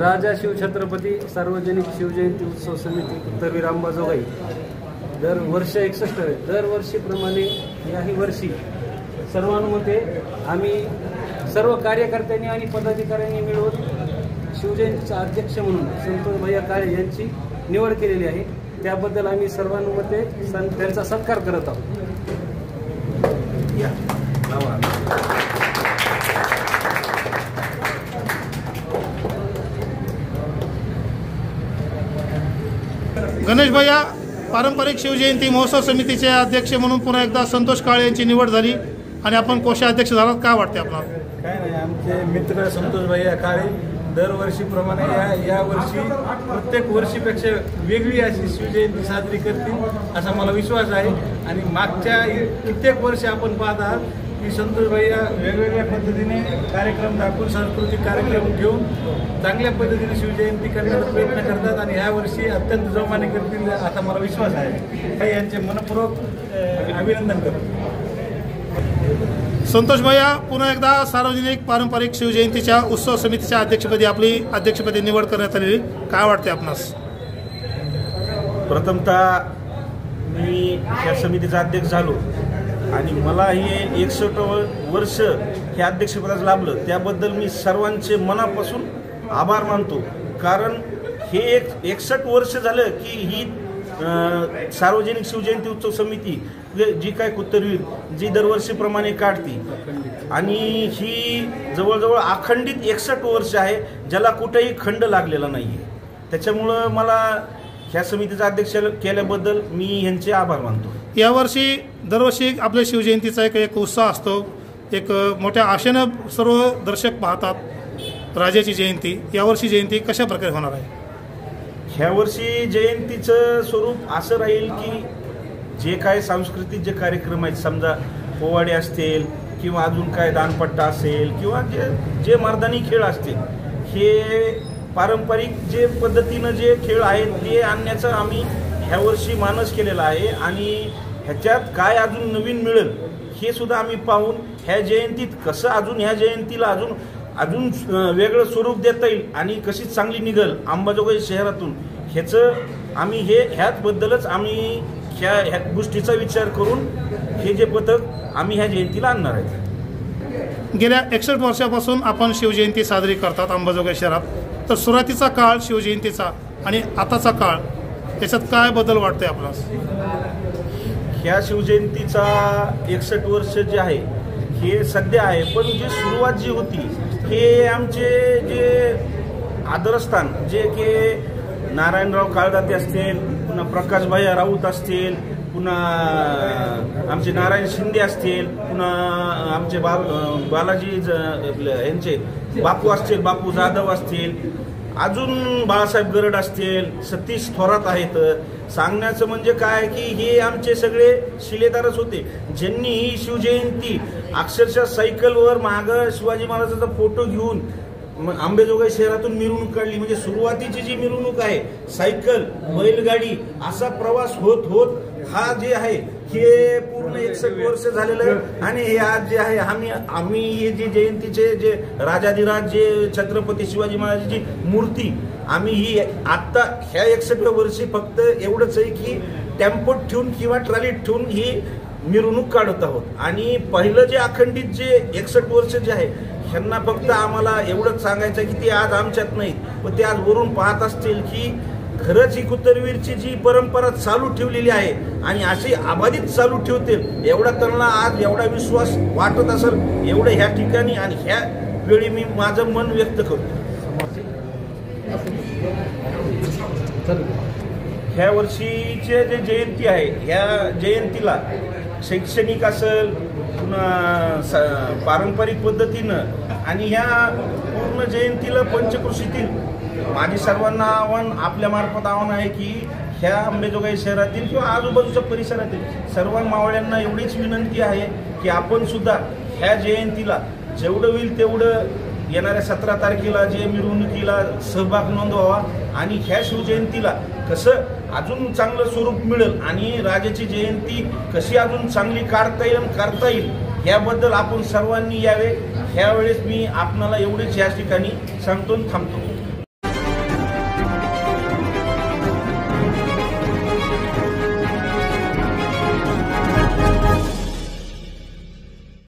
राजा शिवछत्रपती सार्वजनिक शिवजयंती उत्सव समिती उत्तरवीर अंबाजोगाई दर वर्ष 61 दरवर्षीप्रमाणे याही वर्षी सर्वानुमते आम्ही सर्व कार्यकर्त्यांनी आणि पदाधिकाऱ्यांनी मिळून शिवजयंतीचा अध्यक्ष म्हणून संतोष भैया काळे यांची निवड केलेली आहे। त्याबद्दल आम्ही सर्वानुमते त्यांचा सत्कार करत आहोत। गणेश भैया, पारंपरिक शिवजयंती महोत्सव समितीचे अध्यक्ष म्हणून पुन्हा एकदा संतोष काळे यांची निवड झाली आणि आपण कोषाध्यक्ष झालात, काय वाटते आपल्याला? काय नाही, आमचे मित्र संतोष भैया काळे दरवर्षीप्रमाणे या वर्षी प्रत्येक वर्षीपेक्षा वेगळी अशी शिवजयंती साजरी करतील असा मला विश्वास आहे। आणि मागच्या कित्येक वर्ष आपण पाहत आहात की संतोष भैया वेगवेगळ्या पद्धतीने कार्यक्रम दाखवून सांस्कृतिक कार्यक्रम घेऊन चांगल्या पद्धतीने शिवजयंती करण्याचा प्रयत्न करतात आणि ह्या वर्षी अत्यंत जोमाने करतील असा मला विश्वास आहे। यांचे मनपूर्वक अभिनंदन करतो। संतोष भैया, पुन्हा एकदा सार्वजनिक पारंपरिक शिवजयंतीच्या उत्सव समितीच्या अध्यक्षपदी आपली अध्यक्षपदी निवड करण्यात आली, काय वाटते आपणास? प्रथमतः मी या समितीचा अध्यक्ष झालो आणि मला हे 61 वर्ष हे अध्यक्षपदाचं लाभलं, त्याबद्दल मी सर्वांचे मनापासून आभार मानतो। कारण हे 61 वर्ष झालं की ही सार्वजनिक शिवजयंती उत्सव समिती जी काय कुत्तरवीर जी दरवर्षीप्रमाणे काढती आणि ही जवळजवळ अखंडित 61 वर्ष आहे, ज्याला कुठेही खंड लागलेला नाही आहे। त्याच्यामुळं मला ह्या समितीचा अध्यक्ष केल्याबद्दल मी यांचे आभार मानतो। यावर्षी दरवर्षी आपल्या शिवजयंतीचा एक उत्साह असतो, एक मोठ्या आशेनं सर्व दर्शक पाहतात राजाची जयंती। यावर्षी जयंती कशा प्रकारे होणार आहे? ह्या वर्षी जयंतीचं स्वरूप असं राहील की जे काय सांस्कृतिक जे कार्यक्रम आहेत, समजा पोवाडे असतील किंवा अजून काय दानपट्टा असेल किंवा जे मर्दानी खेळ असतील, हे पारंपरिक जे पद्धतीनं जे खेळ आहेत ते आणण्याचं आम्ही ह्या वर्षी मानस केलेला आहे। आणि ह्याच्यात काय अजून नवीन मिळेल हे सुद्धा आम्ही पाहून ह्या जयंतीत कसं अजून ह्या जयंतीला अजून वेगळं स्वरूप देता येईल आणि कशी चांगली निघेल अंबाजोगाई शहरातून, ह्याचं आम्ही ह्याचबद्दलच आम्ही ह्या गोष्टीचा विचार करून हे जे पथक आम्ही ह्या जयंतीला आणणार आहे। गेल्या 61 वर्षापासून आपण शिवजयंती साजरी करतात अंबाजोगाई शहरात, तर सुरुवातीचा काळ शिवजयंतीचा आणि आताचा काळ याच्यात काय बदल वाटतंय आपल्यास? ह्या शिवजयंतीचा 61 वर्ष जे आहे हे सध्या आहे, पण जी सुरुवात जी होती हे आमचे जे आदरस्थान जे की नारायणराव काळदाते असतील, पुन्हा प्रकाश भैया राऊत असतील, पुन्हा आमचे नारायण शिंदे असतील, पुन्हा आमचे बालाजी यांचे बापू असतील, बापू जाधव असतील, अजून बाळासाहेब गरड असतील, सतीश थोरात आहेत। सांगण्याचं म्हणजे काय की हे आमचे सगळे शिलेदारच होते ज्यांनी ही शिवजयंती अक्षरशः सायकलवर मागं शिवाजी महाराजांचा फोटो घेऊन अंबाजोगाई शहरातून मिरवणूक काढली। म्हणजे सुरुवातीची जी मिरवणूक आहे सायकल बैलगाडी असा प्रवास होत होत हा जे आहे हे पूर्ण 61 वर्ष झालेलं आहे। आणि हे आज जे आहे आम्ही हे जे जयंतीचे जे राजाधिराज जे छत्रपती शिवाजी महाराजांची मूर्ती आम्ही ही आत्ता ह्या 61व्या वर्षी फक्त एवढंच आहे की टेम्पोत ठेवून किंवा ट्रॉलीत ठेवून ही मिरवणूक काढत आहोत। आणि पहिलं जे अखंडित जे 61 वर्ष जे आहे ह्यांना फक्त आम्हाला एवढंच सांगायचं की ते आज आमच्यात नाहीत, पण ते आज वरून पाहत असतील की खरंच ही कुत्तरवीरची जी परंपरा चालू ठेवलेली आहे आणि अशी अबाधित चालू ठेवतील एवढा त्यांना आज एवढा विश्वास वाटत असेल एवढं ह्या ठिकाणी आणि ह्या वेळी मी माझं मन व्यक्त करतो। ह्या वर्षीचे जे जयंती आहे ह्या जयंतीला शैक्षणिक असेल, पुन्हा पारंपरिक पद्धतीनं आणि ह्या पूर्ण जयंतीला पंचकृषीतील माझी सर्वांना आपल्या मार्फत आव्हान आहे की ह्या अंबाजोगाई शहरातील किंवा आजूबाजूच्या परिसरातील सर्व मावळ्यांना एवढीच विनंती आहे की आपण सुद्धा ह्या जयंतीला जेवढं होईल तेवढं येणाऱ्या 17 तारखेला जे मिरवणुकीला सहभाग नोंदवावा आणि ह्या शिवजयंतीला कसं अजून चांगलं स्वरूप मिळेल आणि राजाची जयंती कशी अजून चांगली काढता येईल करता येईल याबद्दल आपण सर्वांनी यावे। ह्यावेळेस मी आपणाला एवढेच या ठिकाणी सांगतो थांबतो।